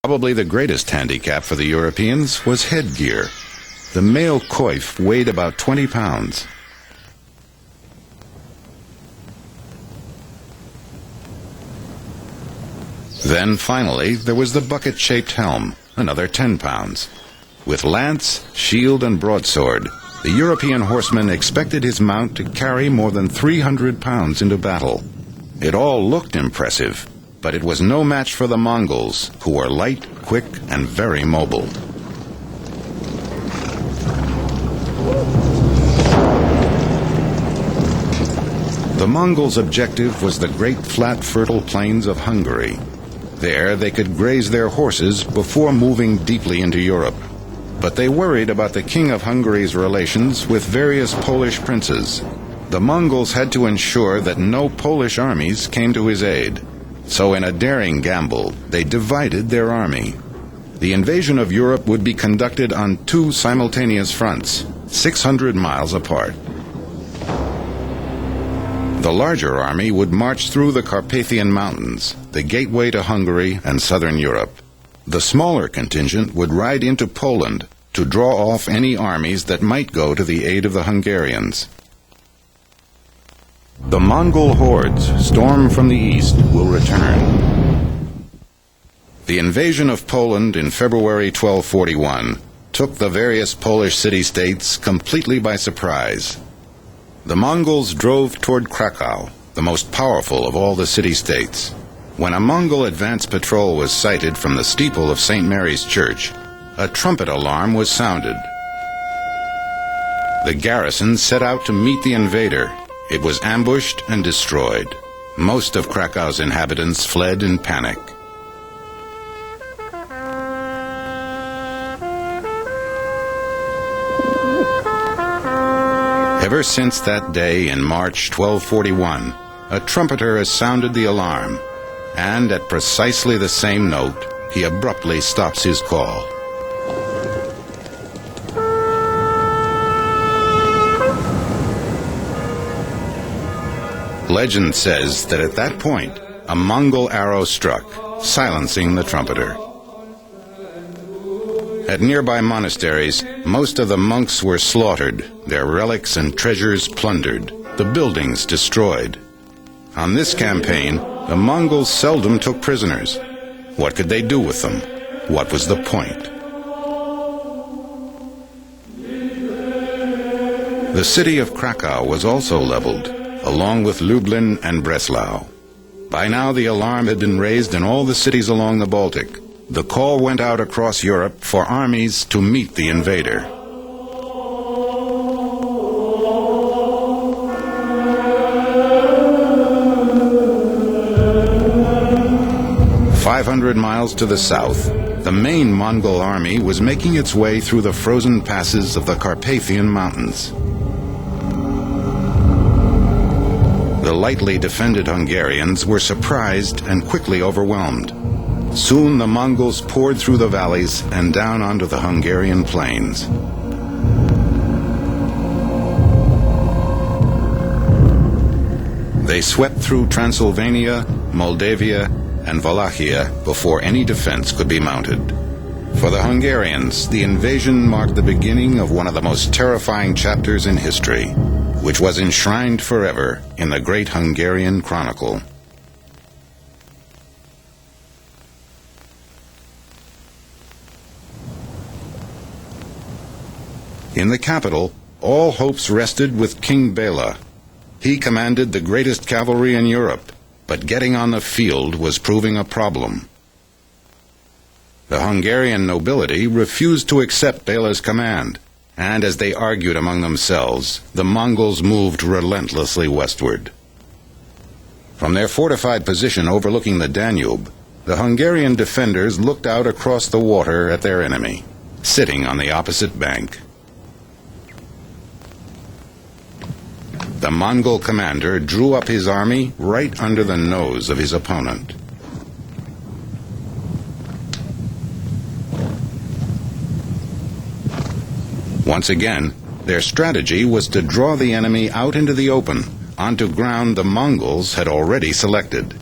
Probably the greatest handicap for the Europeans was headgear. The male coif weighed about 20 pounds. Then finally there was the bucket-shaped helm, another 10 pounds. With lance, shield, and broadsword, the European horseman expected his mount to carry more than 300 pounds into battle. It all looked impressive, but it was no match for the Mongols, who were light, quick, and very mobile. The Mongols' objective was the great flat fertile plains of Hungary. There they could graze their horses before moving deeply into Europe. But they worried about the King of Hungary's relations with various Polish princes. The Mongols had to ensure that no Polish armies came to his aid. So in a daring gamble, they divided their army. The invasion of Europe would be conducted on two simultaneous fronts, 600 miles apart. The larger army would march through the Carpathian Mountains, the gateway to Hungary and southern Europe. The smaller contingent would ride into Poland to draw off any armies that might go to the aid of the Hungarians. The Mongol hordes, stormed from the east, will return. The invasion of Poland in February 1241 took the various Polish city-states completely by surprise. The Mongols drove toward Krakow, the most powerful of all the city-states. When a Mongol advance patrol was sighted from the steeple of St. Mary's Church, a trumpet alarm was sounded. The garrison set out to meet the invader. It was ambushed and destroyed. Most of Krakow's inhabitants fled in panic. Ever since that day in March 1241, a trumpeter has sounded the alarm, and at precisely the same note, he abruptly stops his call. Legend says that at that point, a Mongol arrow struck, silencing the trumpeter. At nearby monasteries, most of the monks were slaughtered, their relics and treasures plundered, the buildings destroyed. On this campaign, the Mongols seldom took prisoners. What could they do with them? What was the point? The city of Krakow was also leveled, along with Lublin and Breslau. By now the alarm had been raised in all the cities along the Baltic. The call went out across Europe for armies to meet the invader. "500 miles to the south, the main Mongol army was making its way through the frozen passes of the Carpathian Mountains. The lightly defended Hungarians were surprised and quickly overwhelmed. Soon the Mongols poured through the valleys and down onto the Hungarian plains. They swept through Transylvania, Moldavia, and Wallachia before any defense could be mounted. For the Hungarians, the invasion marked the beginning of one of the most terrifying chapters in history, which was enshrined forever in the Great Hungarian Chronicle. In the capital, all hopes rested with King Bela. He commanded the greatest cavalry in Europe, but getting on the field was proving a problem. The Hungarian nobility refused to accept Bela's command, and as they argued among themselves, the Mongols moved relentlessly westward. From their fortified position overlooking the Danube, the Hungarian defenders looked out across the water at their enemy, sitting on the opposite bank. The Mongol commander drew up his army right under the nose of his opponent. Once again, their strategy was to draw the enemy out into the open, onto ground the Mongols had already selected.